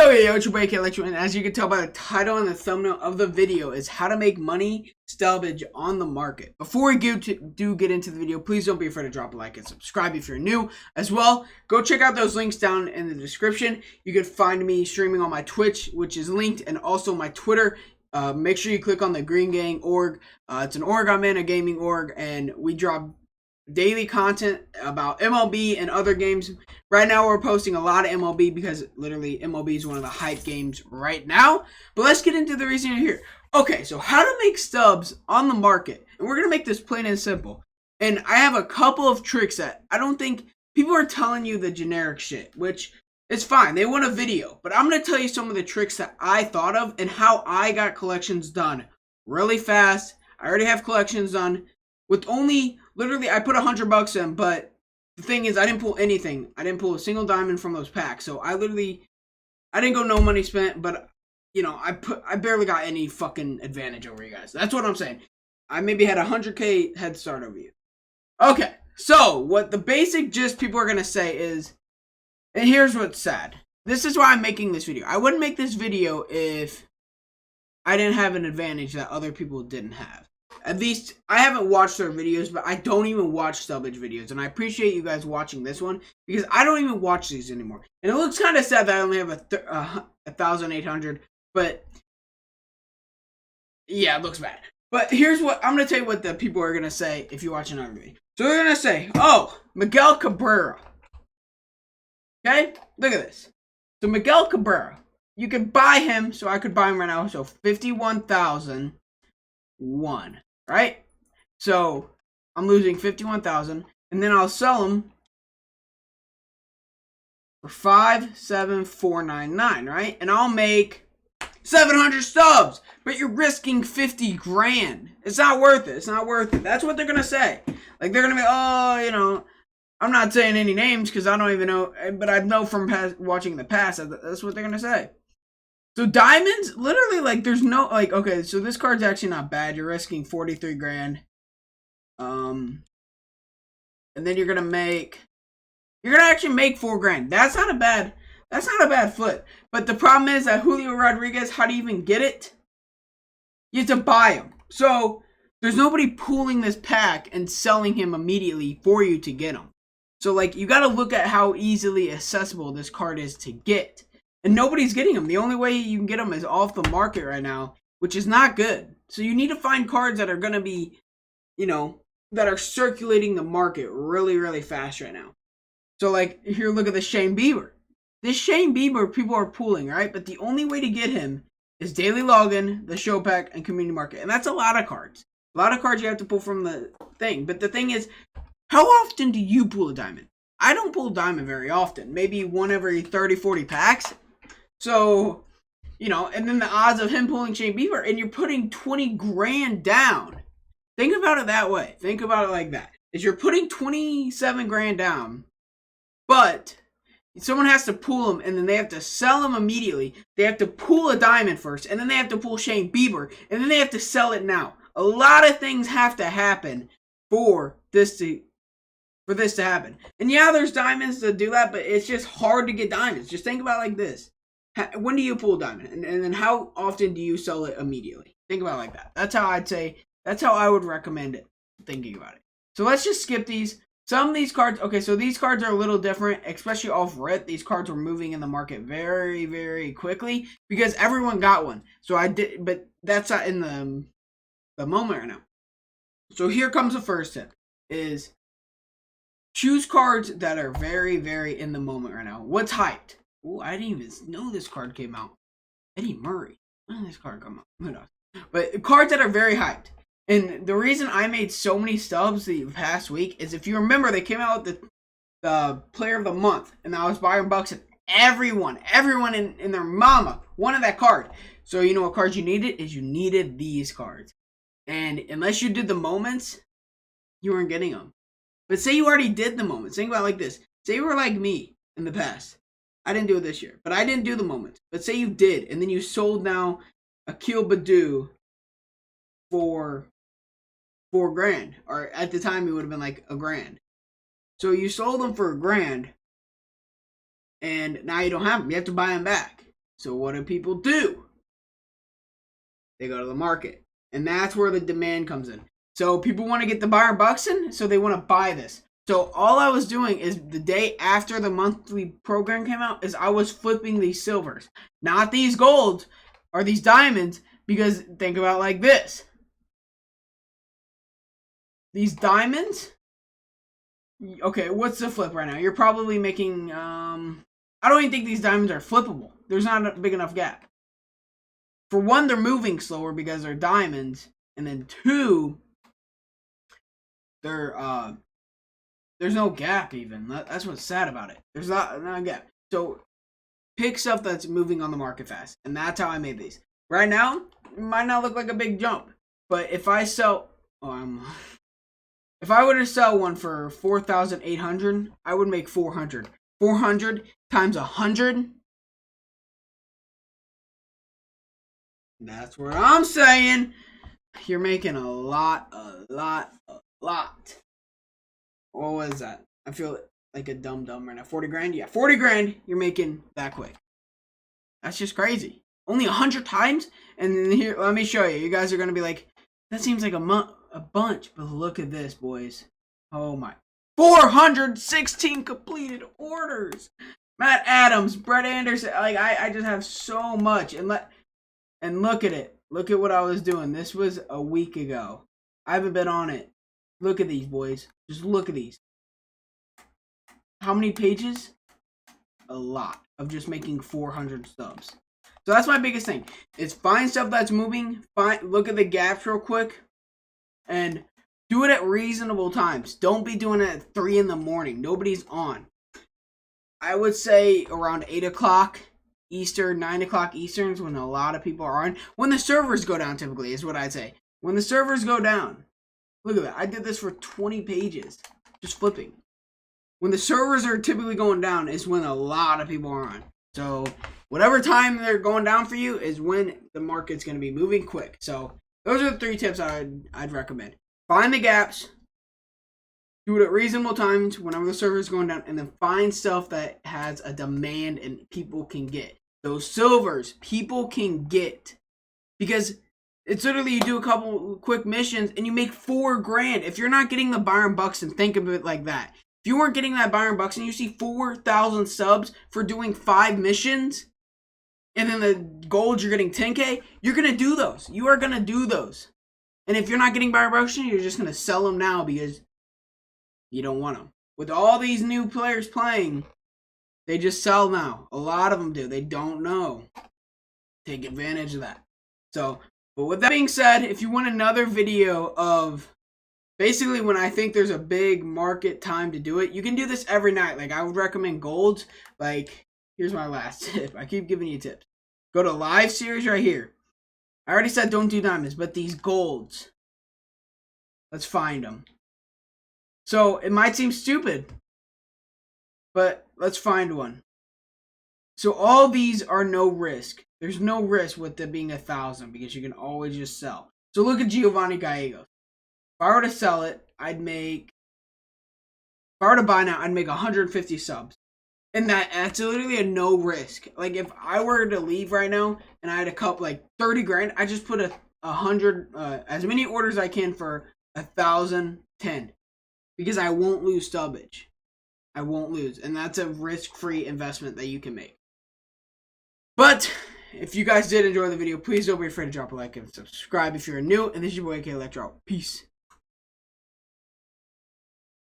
So yeah, it's your boy Electro, and as you can tell by the title and the thumbnail of the video is how to make money stubbage on the market. Before we get into the video, please don't be afraid to drop a like and subscribe if you're new. As well, go check out those links down in the description. You can find me streaming on my Twitch, which is linked, and also my Twitter. Make sure you click on the Green Gang org. It's an org I'm in, a gaming org, and we drop daily content about MLB and other games. Right now we're posting a lot of MLB because literally MLB is one of the hype games right now. But let's get into the reason you're here. Okay, so how to make stubs on the market. And we're going to make this plain and simple. And I have a couple of tricks that I don't think people are telling you the generic shit, which is fine. They want a video. But I'm going to tell you some of the tricks that I thought of and how I got collections done really fast. I already have collections done with only, literally, I put $100 in, but the thing is, I didn't pull anything. I didn't pull a single diamond from those packs. So I didn't go no money spent, but, you know, I barely got any fucking advantage over you guys. That's what I'm saying. I maybe had 100K head start over you. Okay, so what the basic gist people are going to say is, and here's what's sad. This is why I'm making this video. I wouldn't make this video if I didn't have an advantage that other people didn't have. At least, I haven't watched their videos, but I don't even watch stubbage videos. And I appreciate you guys watching this one, because I don't even watch these anymore. And it looks kind of sad that I only have 1,800, but yeah, it looks bad. But here's what, I'm going to tell you what the people are going to say if you watch another video. So they're going to say, oh, Miguel Cabrera. Okay, look at this. So Miguel Cabrera, you can buy him, so I could buy him right now, so 51,001. Right? So I'm losing 51,000, and then I'll sell them for 5,799, right? And I'll make 700 stubs, but you're risking 50 grand. It's not worth it. It's not worth it. That's what they're gonna say. Like, they're gonna be, oh, you know, I'm not saying any names because I don't even know, but I know from watching the past that's what they're gonna say. So diamonds, literally, like, there's no, like, okay, so this card's actually not bad. You're risking 43 grand. And then you're gonna actually make 4 grand. That's not a bad flip. But the problem is that Julio Rodriguez, how do you even get it? You have to buy him. So there's nobody pulling this pack and selling him immediately for you to get him. So, like, you gotta look at how easily accessible this card is to get. And nobody's getting them. The only way you can get them is off the market right now, which is not good. So you need to find cards that are going to be, you know, that are circulating the market really, really fast right now. So, like, here, look at the Shane Bieber. This Shane Bieber, people are pulling, right? But the only way to get him is daily login, the show pack, and community market. And that's a lot of cards. A lot of cards you have to pull from the thing. But the thing is, how often do you pull a diamond? I don't pull a diamond very often. Maybe one every 30, 40 packs. So, you know, and then the odds of him pulling Shane Bieber, and you're putting 20 grand down. Think about it that way. Think about it like that. Is you're putting 27 grand down, but someone has to pull him, and then they have to sell him immediately. They have to pull a diamond first, and then they have to pull Shane Bieber, and then they have to sell it now. A lot of things have to happen for this to happen. And yeah, there's diamonds to do that, but it's just hard to get diamonds. Just think about it like this. When do you pull a diamond? And then how often do you sell it immediately? Think about it like that. That's how I'd say, that's how I would recommend it, thinking about it. So let's just skip these. Some of these cards, okay, so these cards are a little different, especially off rip. These cards were moving in the market very, very quickly because everyone got one. So I did, but that's not in the moment right now. So here comes the first tip, is choose cards that are very, very in the moment right now. What's hyped? Oh, I didn't even know this card came out. Eddie Murray. When did this card come out? Who knows? But cards that are very hyped. And the reason I made so many stubs the past week is, if you remember, they came out with the Player of the Month. And I was buying bucks, and everyone in their mama wanted that card. So you know what cards you needed? Is you needed these cards. And unless you did the moments, you weren't getting them. But say you already did the moments. Think about it like this. Say you were like me in the past. I didn't do it this year, but I didn't do the moments. But say you did, and then you sold now Akil Badu for 4 grand. Or at the time, it would have been like $1 grand. So you sold them for $1 grand, and now you don't have them. You have to buy them back. So what do people do? They go to the market. And that's where the demand comes in. So people want to get the Byron Buxton, so they want to buy this. So all I was doing is the day after the monthly program came out is I was flipping these silvers. Not these golds or these diamonds, because think about it like this. These diamonds, okay, what's the flip right now? You're probably making, I don't even think these diamonds are flippable. There's not a big enough gap. For one, they're moving slower because they're diamonds. And then two, they're, there's no gap even. That's what's sad about it. There's not a gap. So pick stuff that's moving on the market fast. And that's how I made these. Right now, it might not look like a big jump. But if I sell, if I were to sell one for 4,800, I would make 400. 400 times 100. That's what I'm saying. You're making a lot. What was that? I feel like a dumb right now. 40 grand? Yeah, 40 grand you're making that quick. That's just crazy. Only 100 times? And then here, let me show you. You guys are going to be like, that seems like a bunch. But look at this, boys. Oh my. 416 completed orders. Matt Adams, Brett Anderson. Like, I just have so much. And look at it. Look at what I was doing. This was a week ago. I haven't been on it. Look at these, boys. Just look at these. How many pages? A lot of just making 400 stubs. So that's my biggest thing. Is find stuff that's moving. Look at the gaps real quick. And do it at reasonable times. Don't be doing it at 3 in the morning. Nobody's on. I would say around 8 o'clock Eastern, 9 o'clock Eastern is when a lot of people are on. When the servers go down, typically, is what I'd say. When the servers go down. Look at that. I did this for 20 pages. Just flipping. When the servers are typically going down is when a lot of people are on. So whatever time they're going down for you is when the market's going to be moving quick. So those are the 3 tips I'd recommend. Find the gaps. Do it at reasonable times whenever the server is going down. And then find stuff that has a demand and people can get. Those silvers people can get. Because it's literally you do a couple quick missions and you make 4 grand. If you're not getting the Byron Buxton, think of it like that. If you weren't getting that Byron Buxton, you see 4,000 subs for doing 5 missions. And then the gold, you're getting 10K. You're going to do those. You are going to do those. And if you're not getting Byron Buxton, you're just going to sell them now because you don't want them. With all these new players playing, they just sell now. A lot of them do. They don't know. Take advantage of that. So, but with that being said, if you want another video of basically when I think there's a big market time to do it, you can do this every night. Like I would recommend golds. Like, here's my last tip. I keep giving you tips. Go to live series right here. I already said don't do diamonds, but these golds. Let's find them. So it might seem stupid, but let's find one. So all these are no risk. There's no risk with it being 1,000 because you can always just sell. So look at Giovanni Gallegos. If I were to sell it, I'd make, if I were to buy now, I'd make 150 subs. And that's literally a no risk. Like if I were to leave right now and I had a couple, like 30 grand, I just put 100, as many orders as I can for 1,010. Because I won't lose stubbage. I won't lose. And that's a risk-free investment that you can make. But if you guys did enjoy the video, please don't be afraid to drop a like and subscribe if you're new. And this is your boy, AK Electro. Peace.